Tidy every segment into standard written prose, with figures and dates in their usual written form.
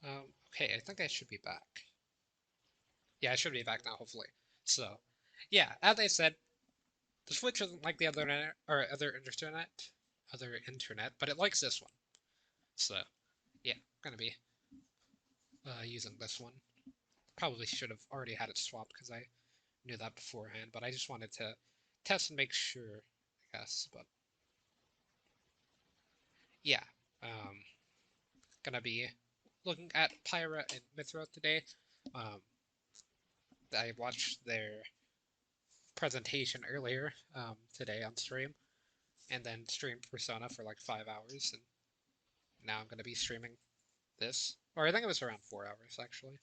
Okay, I think I should be back. Yeah, I should be back now, hopefully. So, yeah, as I said, the Switch isn't like the other internet, or other internet, but it likes this one. So, yeah, I'm gonna be using this one. Probably should have already had it swapped because I knew that beforehand, but I just wanted to test and make sure, I guess. But yeah, um, gonna be looking at Pyra and Mythra today. Um, I watched their presentation earlier today on stream, and then streamed Persona for like 5 hours, and now I'm gonna be streaming this. Or I think it was around 4 hours actually.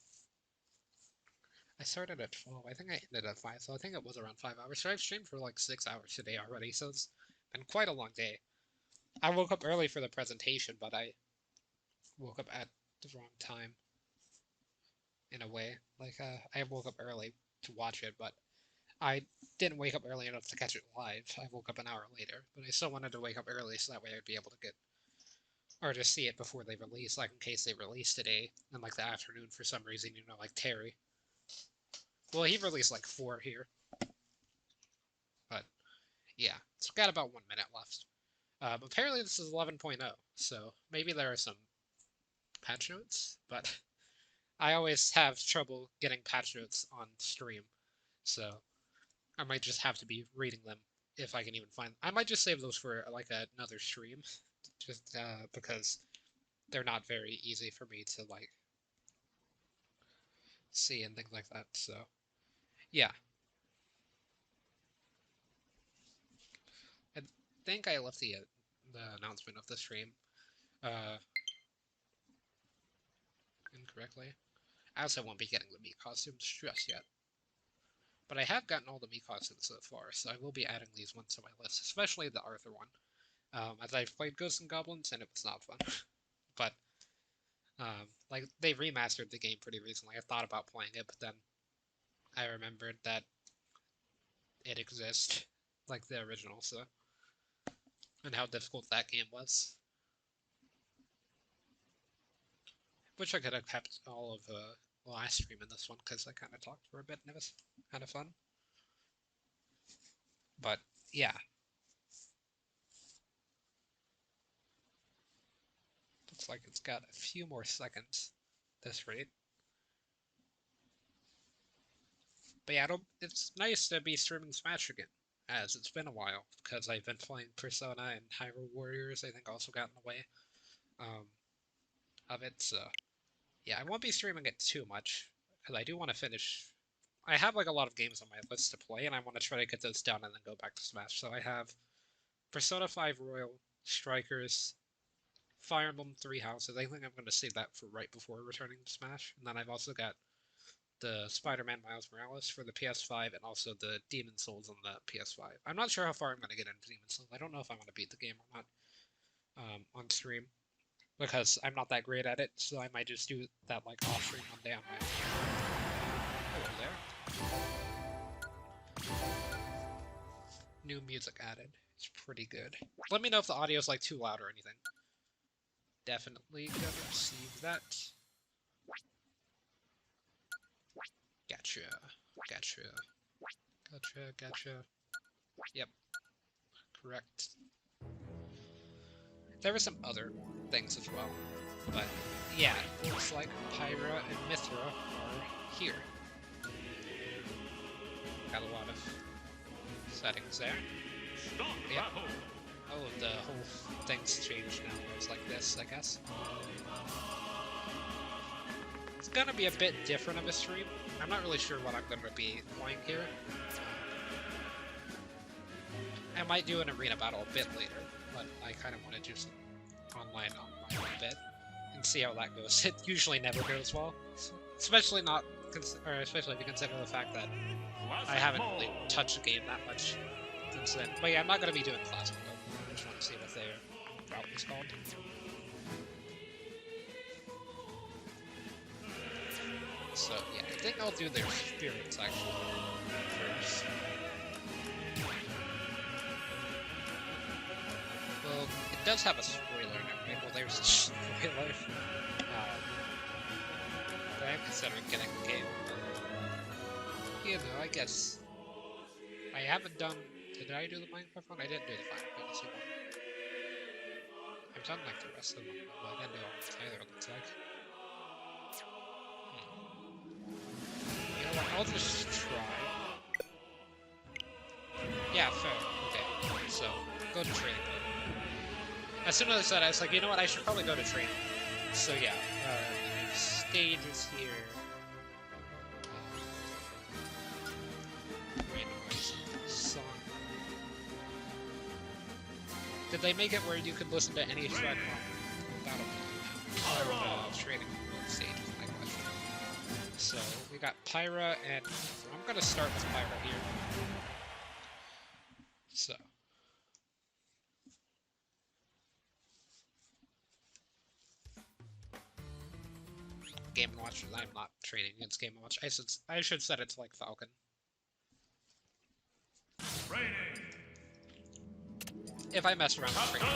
I started at 12. I think I ended at 5, so I think it was around 5 hours. So I've streamed for like 6 hours today already, so it's been quite a long day. I woke up early for the presentation, but I woke up at the wrong time in a way. Like, I woke up early to watch it, but I didn't wake up early enough to catch it live. I woke up an hour later, but I still wanted to wake up early so that way I'd be able to get or to see it before they release, like in case they release today in like the afternoon for some reason, like Terry. Well, he released like 4 here, but yeah, it's got about 1 minute left. Apparently this is 11.0, so maybe there are some patch notes, but I always have trouble getting patch notes on stream, so I might just have to be reading them if I can even find them. I might just save those for like another stream, just because they're not very easy for me to like see and things like that. So yeah, I think I left the announcement of the stream uh, incorrectly. I also won't be getting the Mii costumes just yet. But I have gotten all the Mii costumes so far, so I will be adding these ones to my list, especially the Arthur one. As I've played Ghosts and Goblins, and it was not fun. But, like, they remastered the game pretty recently. I thought about playing it, but then I remembered that it exists, like the original, so, and how difficult that game was. Wish I could have kept all of the last stream in this one, because I kind of talked for a bit, and it was kind of fun. But, yeah. Looks like it's got a few more seconds, this rate. But yeah, it's nice to be streaming Smash again, as it's been a while, because I've been playing Persona and Hyrule Warriors, I think also got in the way um, of it, so yeah, I won't be streaming it too much, because I do want to finish. I have like a lot of games on my list to play, and I want to try to get those done and then go back to Smash. So I have Persona 5 Royal, Strikers, Fire Emblem Three Houses. I think I'm going to save that for right before returning to Smash, and then I've also got the Spider-Man Miles Morales for the PS5 and also the Demon Souls on the PS5. I'm not sure how far I'm going to get into Demon Souls. I don't know if I'm going to beat the game or not on stream because I'm not that great at it, so I might just do that like off stream one day on my own. Over there. New music added. It's pretty good. Let me know if the audio is like too loud or anything. Definitely gonna receive that. Gotcha. Gotcha. Gotcha. Gotcha. Yep. Correct. There were some other things as well, but yeah, it looks like Pyra and Mythra are here. Got a lot of settings there. Yep. Oh, the whole thing's changed now. It's like this, I guess. It's gonna be a bit different of a stream. I'm not really sure what I'm gonna be playing here. I might do an arena battle a bit later, but I kind of want to do some online a bit and see how that goes. It usually never goes well, especially not, especially if you consider the fact that I haven't really touched the game that much since then. But yeah, I'm not going to be doing classic though. I just want to see what their route is called. So yeah, I think I'll do their spirits actually first. Well, it does have a spoiler now, right? Well, there's a spoiler. right? Considering getting the game. You know, I guess. I haven't done... Did I do the Minecraft one? I didn't do the Final Fantasy one. I've done like the rest of them, but I didn't do almost either, it looks like. You know what, I'll just try. Yeah, fair. Okay, so, go to training mode. As soon as I said it, I was like, you know what, I should probably go to training. So yeah, the stages here. Randomize song. Did they make it where you could listen to any track on Battlefield? Training mode stage is my question. So, we got Pyra, and I'm gonna start with Pyra here. So. Game & Watch, I'm not training against Game & Watch. I should set it to like Falcon. If I mess around with training,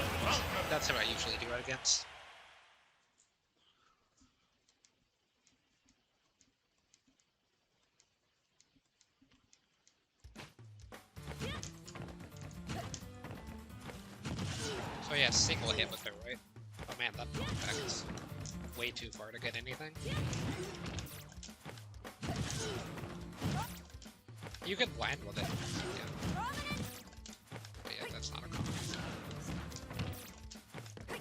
that's how I usually do it against. So yeah, single hit with her, right? Oh man, that back is way too far to get anything. You can land with it. Yeah. But yeah, that's not a combo.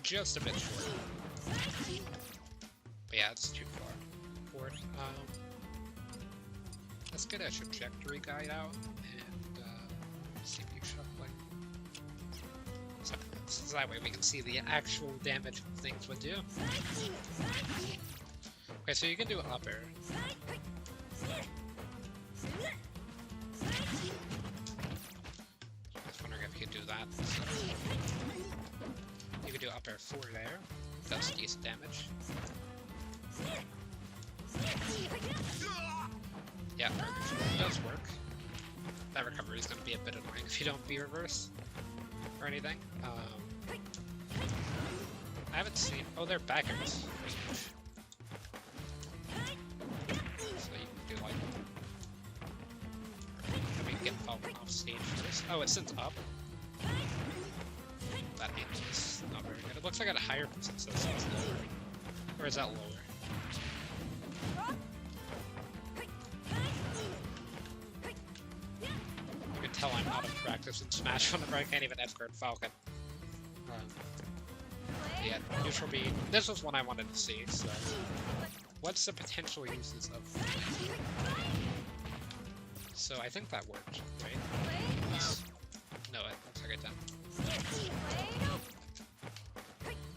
Just a bit short. But yeah, it's too far forward. Let's get a trajectory guide out and CPU shuffling. So that way we can see the actual damage things would do. Okay, so you can do up air. I was wondering if you could do that. So you could do up air 4 there. Does decent damage. Yeah, it does work. That recovery is going to be a bit annoying if you don't B-reverse or anything. I haven't seen... Oh, they're backers. So you can do like... Let me get Falcon off stage first. Oh, it sends up. That means it's not very good. It looks like at a higher percent, so it's lower. Or is that lower? You can tell I'm out of practice in Smash whenever I can't even F-guard Falcon. Yeah, neutral B. This was one I wanted to see, so... What's the potential uses of... So I think that worked, right? No, it looks like it didn't.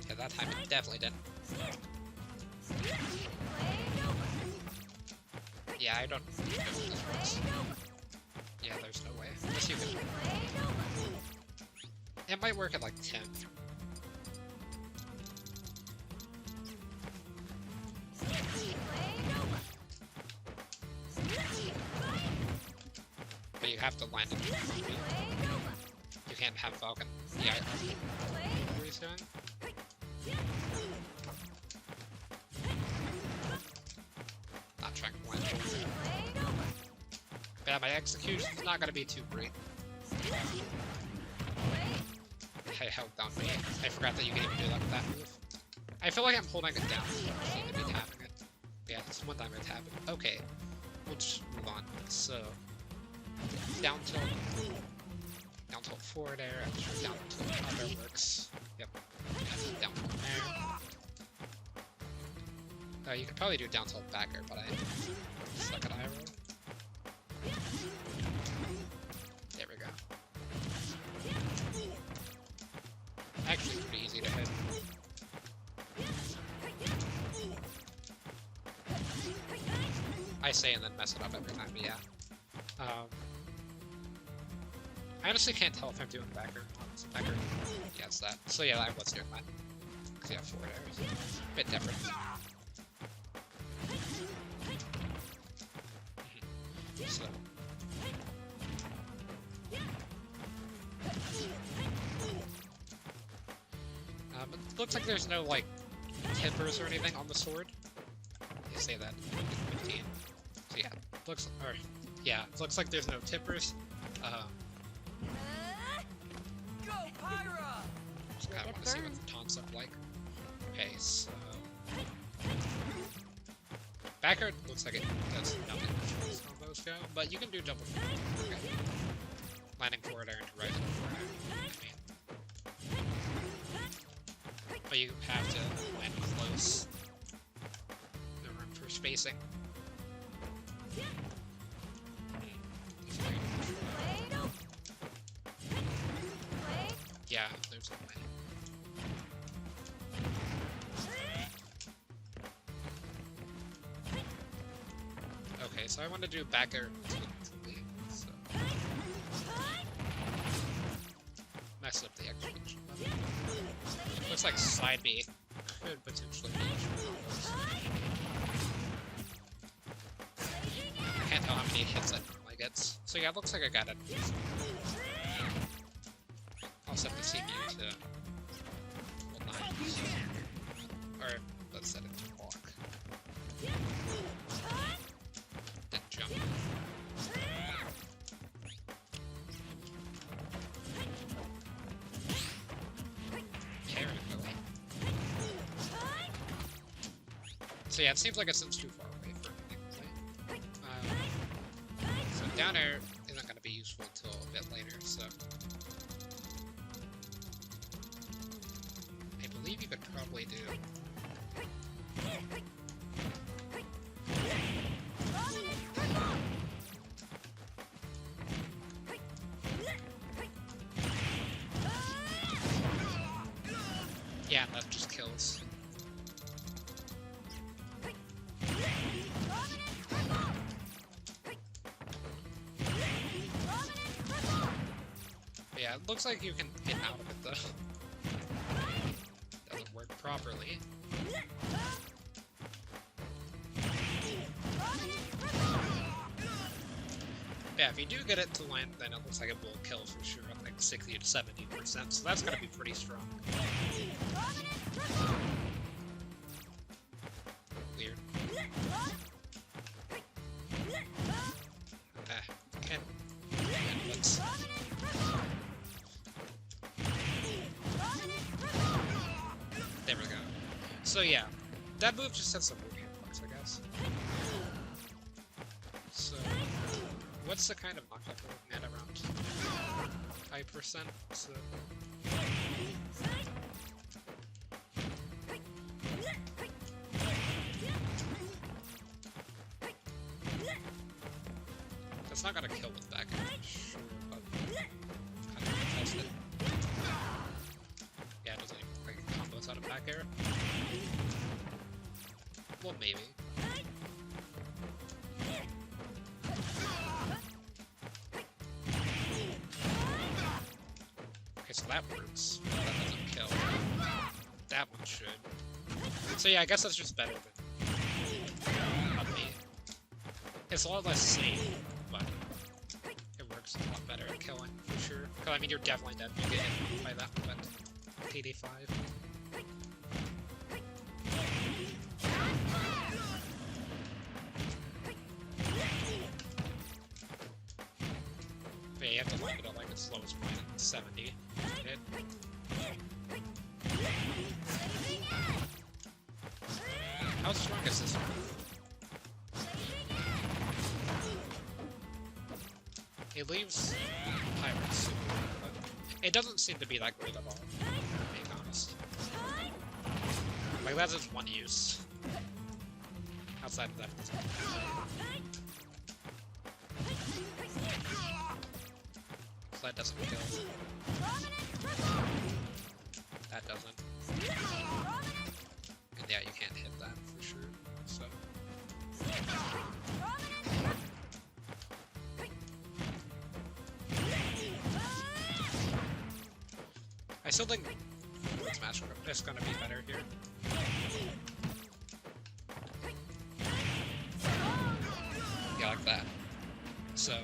Yeah, that time it definitely didn't. Yeah, I don't know if this works. Yeah, there's no way. Unless you can... It might work at like 10. But you have to land it. You can't have Falcon. Yeah, I don't know what he's doing. Not trying to land it. But yeah, my execution is not going to be too great. I held down B. I forgot that you can even do that with that move. I feel like I'm holding it down. I shouldn't be tapping it. Yeah, it's one time I tap it. Okay, we'll just move on. So, down tilt 4 there, I'm sure down tilt other works. Yep, yeah, down tilt there. You could probably do down tilt back air, but I suck at eye roll. There we go. Actually pretty easy to hit. I say and then mess it up every time, but yeah. I honestly can't tell if I'm doing backer or not. Backer, yeah, it's that. So yeah, I was doing that. Because yeah, 4 there. A bit different. So. It looks like there's no, like, tippers or anything on the sword. say that. 15. So yeah, looks like there's no tippers. Go, Pyra! Just kind of want to see what the taunts look like. Okay, so backer looks like it does nothing as combos go, but you can do double. Okay. Landing forward air into right and forward air. But you have to land close. No room for spacing. Yeah, there's no way. Okay, so I want to do back air to the lead, so mess up the execution. Looks like side B could potentially be I can't tell how many hits that normally gets. So yeah, it looks like I got it. I'll set the CPU to hold 9. Or let's set it to walk. Then jump. So yeah, it seems like it seems too far away for anything. So down air isn't going to be useful until a bit later, so I believe you could probably do yeah, that just kills. Yeah, it looks like you can get out of it though. Doesn't work properly. Yeah, if you do get it to land, then it looks like it will kill for sure at like 60 to 70%, so that's gonna be pretty strong. Weird. Okay. Let's... There we go. So yeah, that move just has some moving parts, I guess. So, what's the kind of knockback we're looking at around 5%? So... That's not gonna kill with back air, sure, but kind of test it. Yeah, it doesn't even look like it combos out of back air. Well, maybe. Okay, so that works. That doesn't kill. That one should. So yeah, I guess that's just better than me. It's a lot less safe, but it works a lot better at killing, for sure. Because, I mean, you're definitely dead if you get hit by that one, but 85. But yeah, you have to land it at like its slowest point at 70. Hit. How strong is this one? It leaves pirates, but it doesn't seem to be that great at all, being honest. Like, that's its one use. Outside of that, it's so that doesn't kill. That doesn't. And yeah, you can't hit that for sure, so... I still think Smash is gonna be better here. Yeah, like that. So,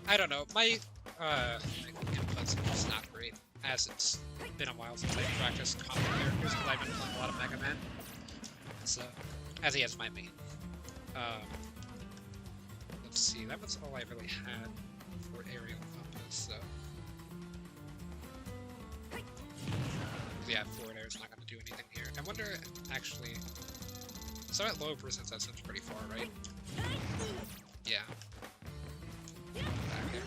I don't know. My input's just not great, as it's been a while since I've practiced combo characters, because I've been playing a lot of Mega Man. So, as he is my main. Um, let's see, that was all I really had for aerial combos, so... Yeah, forward air is not going to do anything here. I wonder, actually... So at low percent, that seems pretty far, right? Yeah. Back here.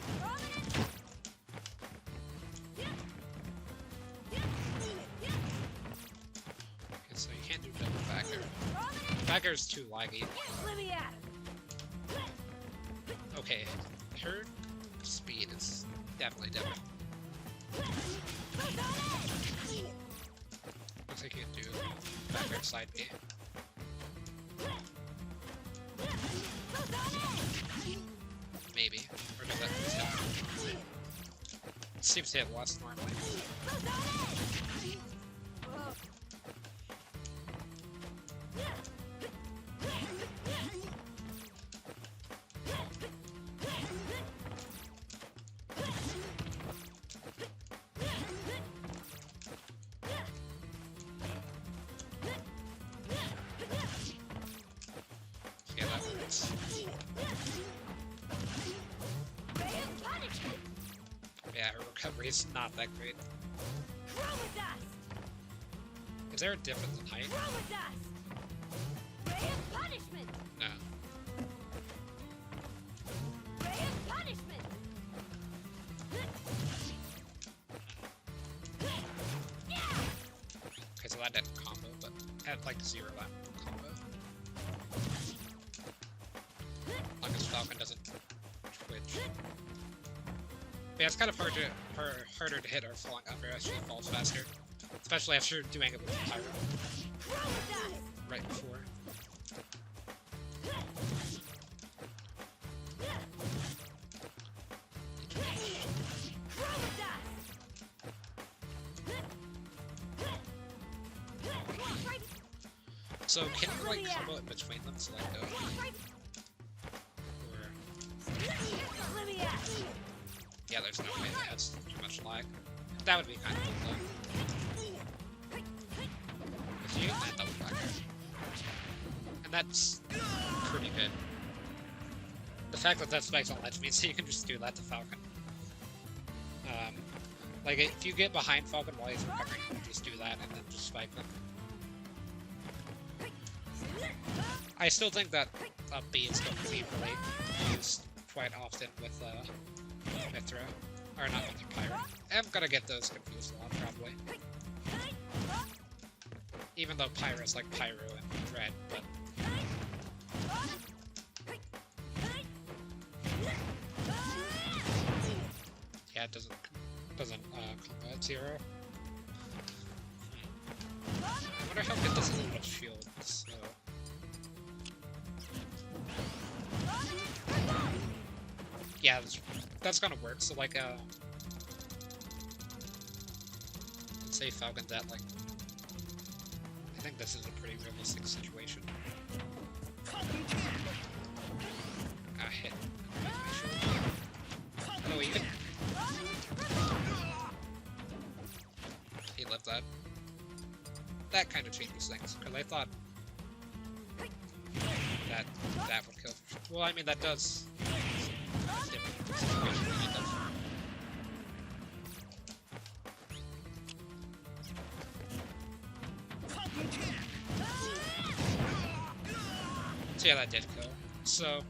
Okay, so you can't do double back air. Back air is too laggy. Okay, her speed is definitely different. Looks like you can do back air side B. Maybe. Or does that just happen? It seems to hit less normally. Yeah, that works. Yeah, her recovery is not that great. Is there a difference in height? No. Okay, so that didn't combo, but had like 0 that combo. As long as Falcon doesn't twitch. Yeah, it's kind of harder to hit our falling upper as she falls faster. Especially after doing it with Pyra. Right before. So can you like combo in between them so like go? Or... Yeah, there's no way that has too much lag. That would be kind of cool though. If you land double back air. And that's pretty good. The fact that that spikes on ledge means you can just do that to Falcon. Like if you get behind Falcon while he's recovering, you can just do that and then just spike them. I still think that up B is still pretty really used quite often with Mythra. Or not Mythra, Pyra. I'm gonna get those confused a lot, probably. Even though Pyra is like Pyro and Red, but... Yeah, it doesn't combo at 0. I wonder how good this is with shield, so... Yeah, that's gonna work, so like, let's say Falcon's at like... I think this is a pretty realistic situation. Hit. Oh, you can... He lived that. That kind of changes things, because I thought that would kill. Well, I mean, that does... Different situation than it does. So yeah, that did kill. So...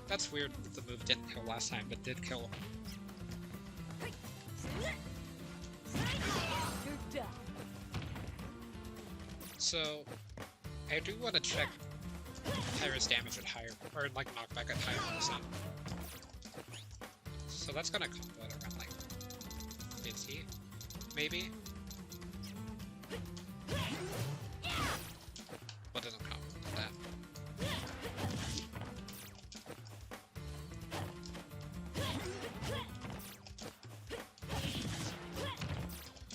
That's weird that the move didn't kill last time, but did kill. So, I do want to check Pyra's damage at higher, or like knockback at higher percent. So that's gonna combo at around like 50, maybe? What doesn't combo with that?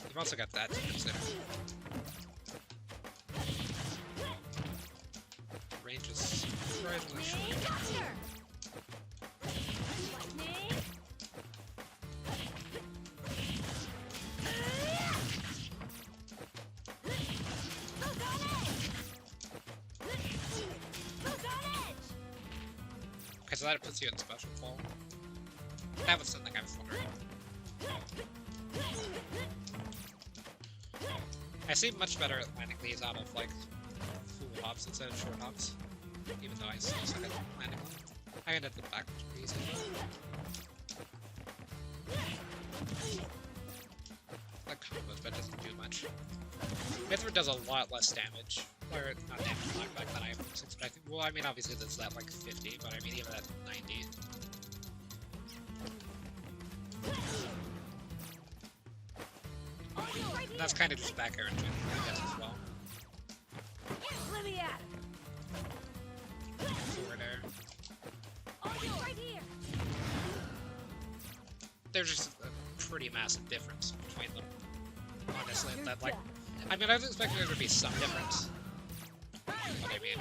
You've also got that to consider. Range is surprisingly short. so that puts you in special fall. That was something I was wondering. I seem much better at landing these out of, like, full hops instead of short hops. Even though I still suck at landing them. I ended up backwards pretty easily. That combos, but doesn't do much. Mythra does a lot less damage. Or, not damage knockback than I was expecting. Well, I mean, obviously there's that, like, 50, but I mean, even at 90. That's kind of just back air engine, I guess, as well. Let me at it. Forward air. Right here. There's just a pretty massive difference between them. Honestly, that, like... I mean, I was expecting there to be some difference. But I mean...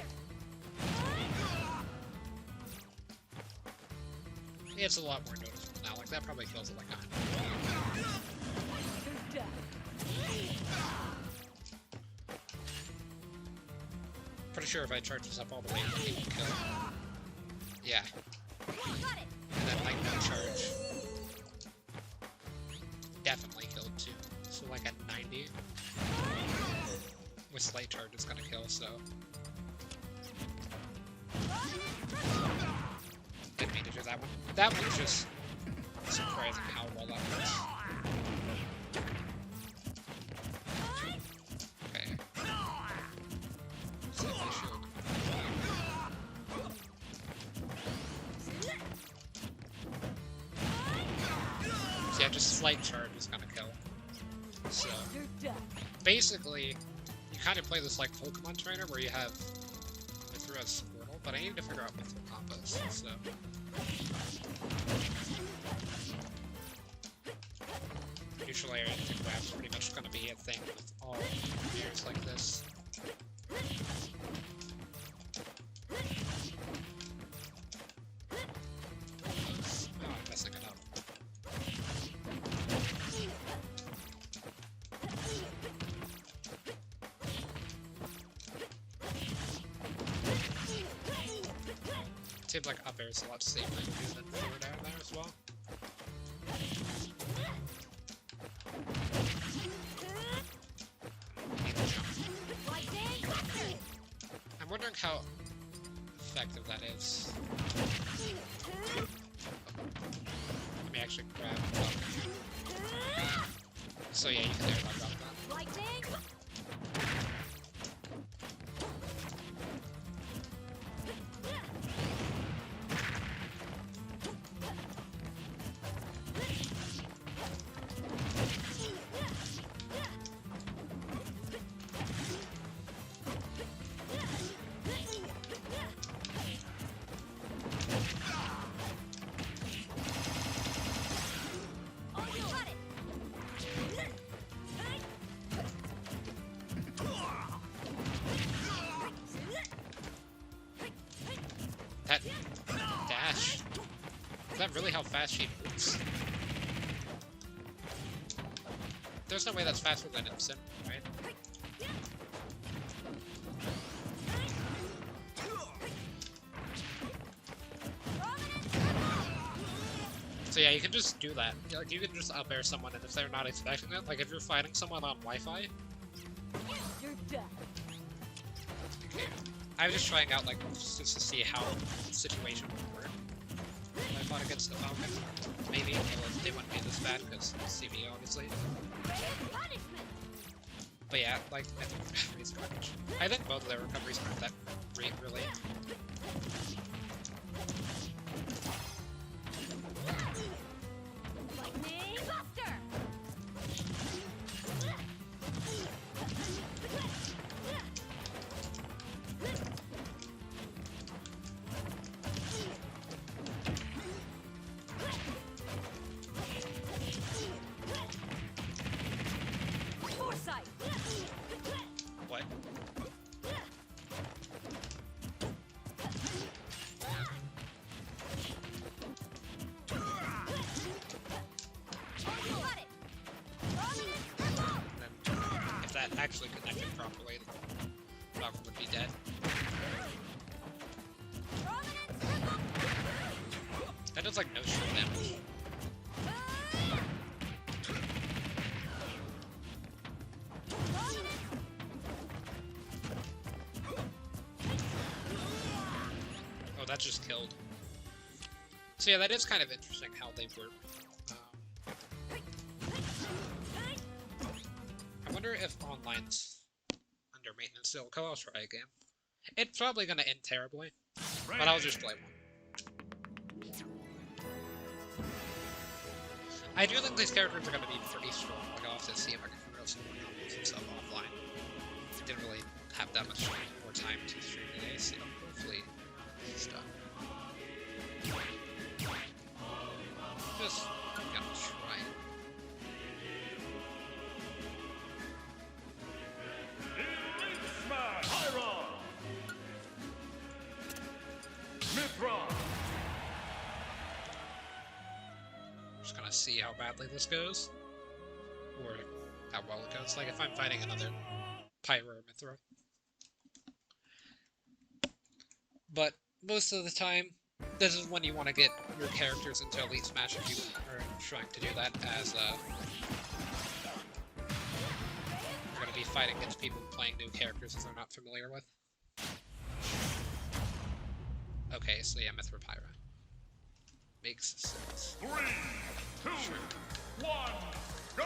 It's a lot more noticeable now. Like, that probably kills it like 100. Pretty sure if I charge this up all the way, it will kill. Yeah. And then, like, no charge. Definitely killed too. So, like, at 90. With slight charge, it's gonna kill, so. Didn't mean to do that one. That one's just surprising how well that works. Okay. Save my shield. So yeah, just slight charge is gonna kill. So basically, you kind of play this like Pokemon trainer where you have Mythra as Squirtle, but I need to figure out Mythra combos, so. Usually I think grab's pretty much gonna be a thing with all players like this. Oh, I'm messing it up. Seems like up air is a lot safer to do than forward air there as well. I'm wondering how effective that is. Let me actually grab it. So yeah, you can air dodge off that. That dash. Is that really how fast she moves? There's no way that's faster than instant, right? So yeah, you can just do that. Like, you can just up air someone, and if they're not expecting it, like if you're fighting someone on Wi-Fi. Okay. I was just trying out, like, just to see how the situation would work. When I fought against the Falcon. Maybe they wouldn't be this bad, because CV, obviously. But yeah, like, I think recovery's garbage. I think both of their recoveries aren't that great, really. What? If that actually connected properly, the Falcon would be dead. That does like no shield damage. Oh, that just killed. So yeah, that is kind of interesting how they work. I wonder if online's under maintenance still. I'll try a game. It's probably gonna end terribly, but I'll just play one. I do think these characters are gonna be pretty strong. Like, I'll have to see if I can figure out some more combos and stuff offline. Didn't really have that much more time to stream today, so hopefully it's done. Just gonna try it. Pyra Mythra. Just gonna see how badly this goes, or how well it goes. Like if I'm fighting another Pyra Mythra. But most of the time, this is when you want to get your characters into Elite Smash if you are trying to do that, as you're going to be fighting against people playing new characters that they're not familiar with. Okay, so yeah, Mythra Pyra. Makes sense. 3, 2, 1, go!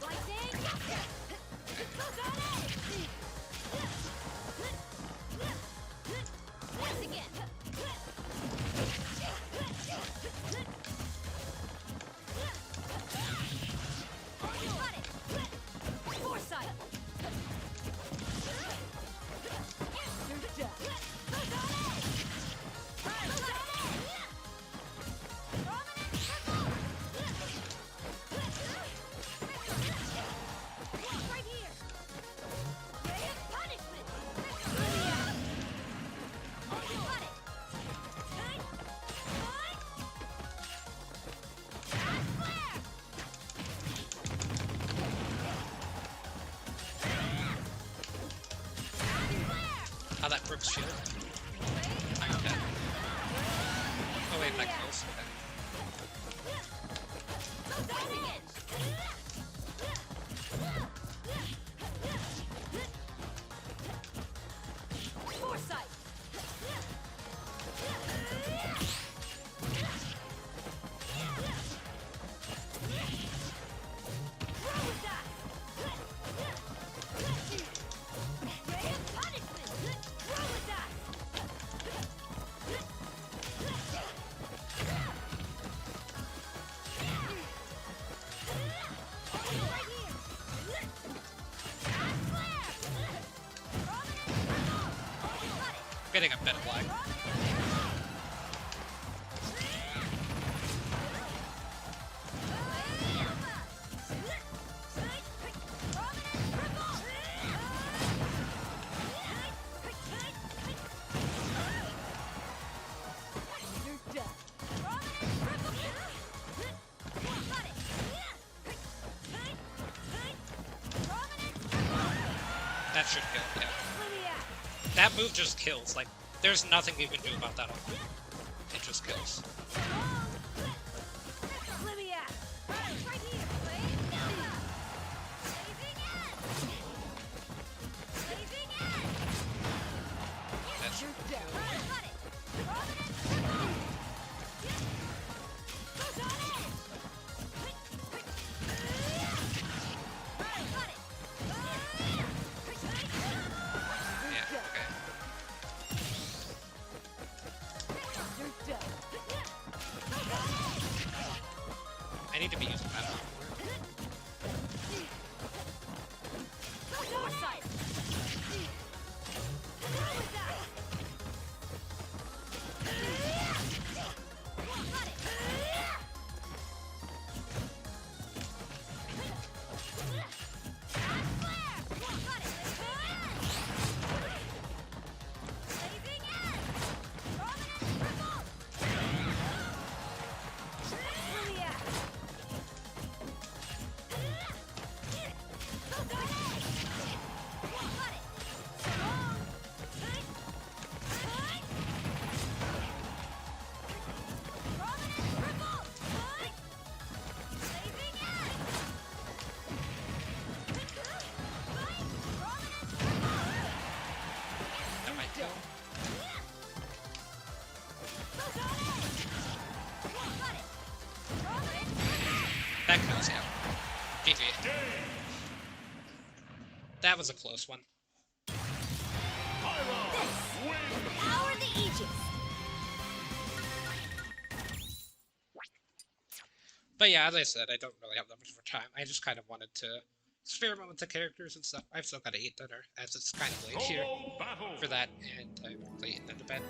Lightning! Once again. Got it. Foresight. You're done. Right here. Punishment. Got it. How that Brooks shield. I'm dead. Oh wait, that kills. Foresight. I'm getting a bit of lag. That should kill, yeah. That move just kills, like, there's nothing you can do about that one. It just kills. That should kill. Yeah, okay. I need to be using that more. that was a close one. Pyra wins. Power the Aegis. But yeah, as I said, I don't really have that much more time. I just kind of wanted to experiment with the characters and stuff. I've still got to eat dinner, as it's kind of late here Solo battle. for that, and I'm really eating into bed.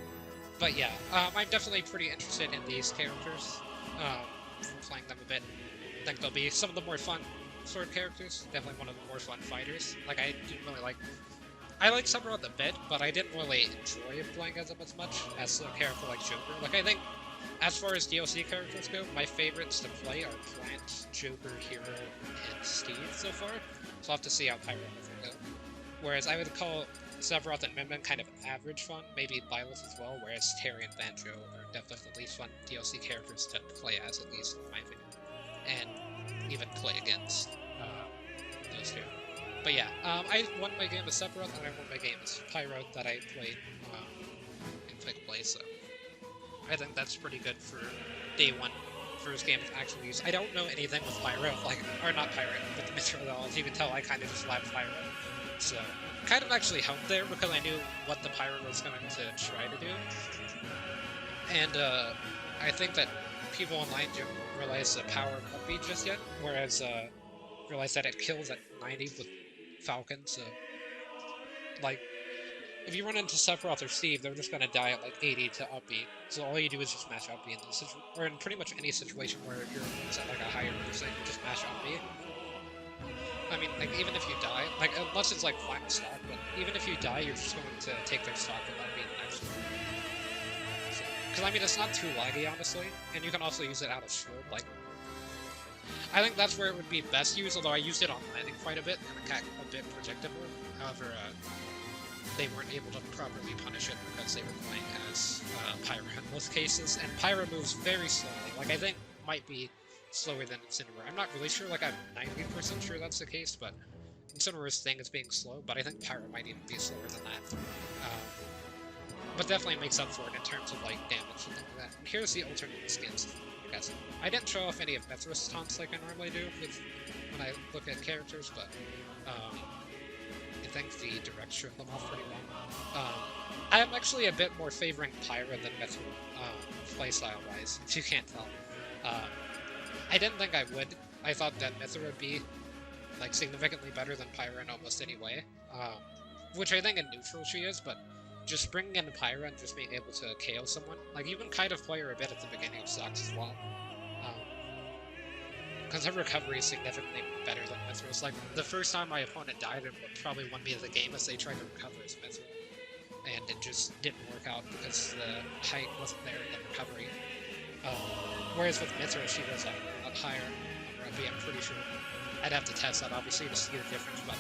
But yeah, I'm definitely pretty interested in these characters. From playing them a bit. I think they'll be some of the more fun sword characters. Definitely one of the more fun fighters. Like, I didn't really like... I like Sephiroth a bit, but I didn't really enjoy playing as him as much as a character like Joker. Like, I think, as far as DLC characters go, my favorites to play are Plant, Joker, Hero, and Steve so far. So I'll have to see how Pyra Mythra go. Whereas I would call Sephiroth and Min Min kind of average fun, maybe Byleth as well, whereas Terry and Banjo are definitely the least fun DLC characters to play as, at least in my opinion. And even play against those two. But yeah, I won my game as Sephiroth, and I won my game as Pyro that I played in quickplay, so I think that's pretty good for day one. First game to actually use. I don't know anything with Pyro, like, or not Pyro, but the Mythra at all. As you can tell, I kind of just labbed Pyro. So, kind of actually helped there because I knew what the Pyro was going to try to do. And I think that people online don't realize the power of Upbeat just yet, whereas realize that it kills at 90 with Falcon, so like if you run into Sephiroth or Steve, they're just gonna die at like 80 to Upbeat. So all you do is just mash Upbeat in this or in pretty much any situation where you're at like a higher percent, you just mash Upbeat. I mean, like even if you die, like unless it's like final stock, but even if you die, you're just going to take their stock with Upbeat next. Because I mean, it's not too laggy, honestly, and you can also use it out of shield. Like, I think that's where it would be best used. Although I used it on landing quite a bit, and it got a bit predictable. However, they weren't able to properly punish it because they were playing as Pyra in most cases, and Pyra moves very slowly. Like I think might be slower than Incineroar. I'm not really sure. Like I'm 90% sure that's the case, but Incineroar's thing is being slow. But I think Pyra might even be slower than that. But definitely makes up for it in terms of like damage and things like that. And here's the alternate skins. Guys, I didn't show off any of Mythra's taunts like I normally do when I look at characters, but I think the direct showed them off pretty well. I'm actually a bit more favoring Pyra than Mythra, playstyle-wise, if you can't tell. I didn't think I would. I thought that Mythra would be like significantly better than Pyra in almost any way, which I think in neutral she is, but just bringing in Pyra and just being able to KO someone, like you can kind of play her a bit at the beginning of stocks as well, because her recovery is significantly better than Mythra's. Like the first time my opponent died, it probably won me the game as they tried to recover as Mythra, and it just didn't work out because the height wasn't there in the recovery. Whereas with Mythra, she goes up higher on her up, I'm pretty sure. I'd have to test that obviously to see the difference, but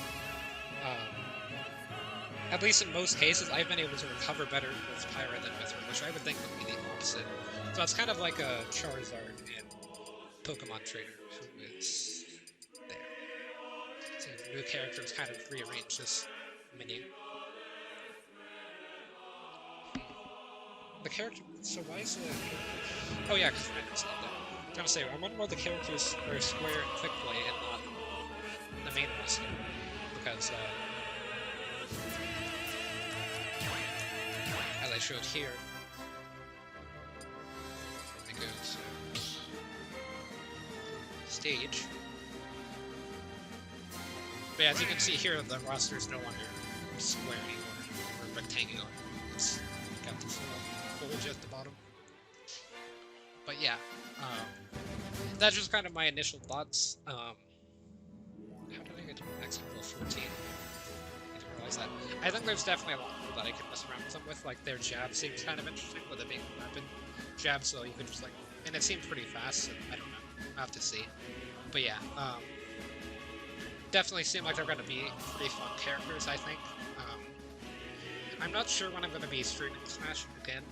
at least in most cases, I've been able to recover better with Pyra than Mythra, which I would think would be the opposite. So it's kind of like a Charizard in Pokemon Trainer, who is there. So the new characters kind of rearrange this menu. The character... So why is the... Oh yeah, because Random's not there. I was gonna say, I wonder why the characters are square and quick play and not the main roster. Because, as I showed here, let me go to stage. But yeah, as you can see here, the roster is no longer square anymore, or rectangular. It's got this little bulge at the bottom. But yeah, that's just kind of my initial thoughts. How did I get to max level 14? I didn't realize that. I think there's definitely a lot more that I can mess around with them with, like their jab seems kind of interesting with it being a weapon jab, so you could just like, and it seems pretty fast, so I don't know, I'll have to see. But yeah, definitely seem like they're going to be pretty fun characters, I think. I'm not sure when I'm going to be streaming Smash again,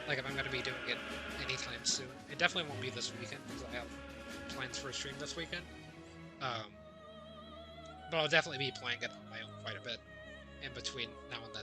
like if I'm going to be doing it anytime soon. It definitely won't be this weekend, because I have plans for a stream this weekend. But I'll definitely be playing it on my own quite a bit in between now and then.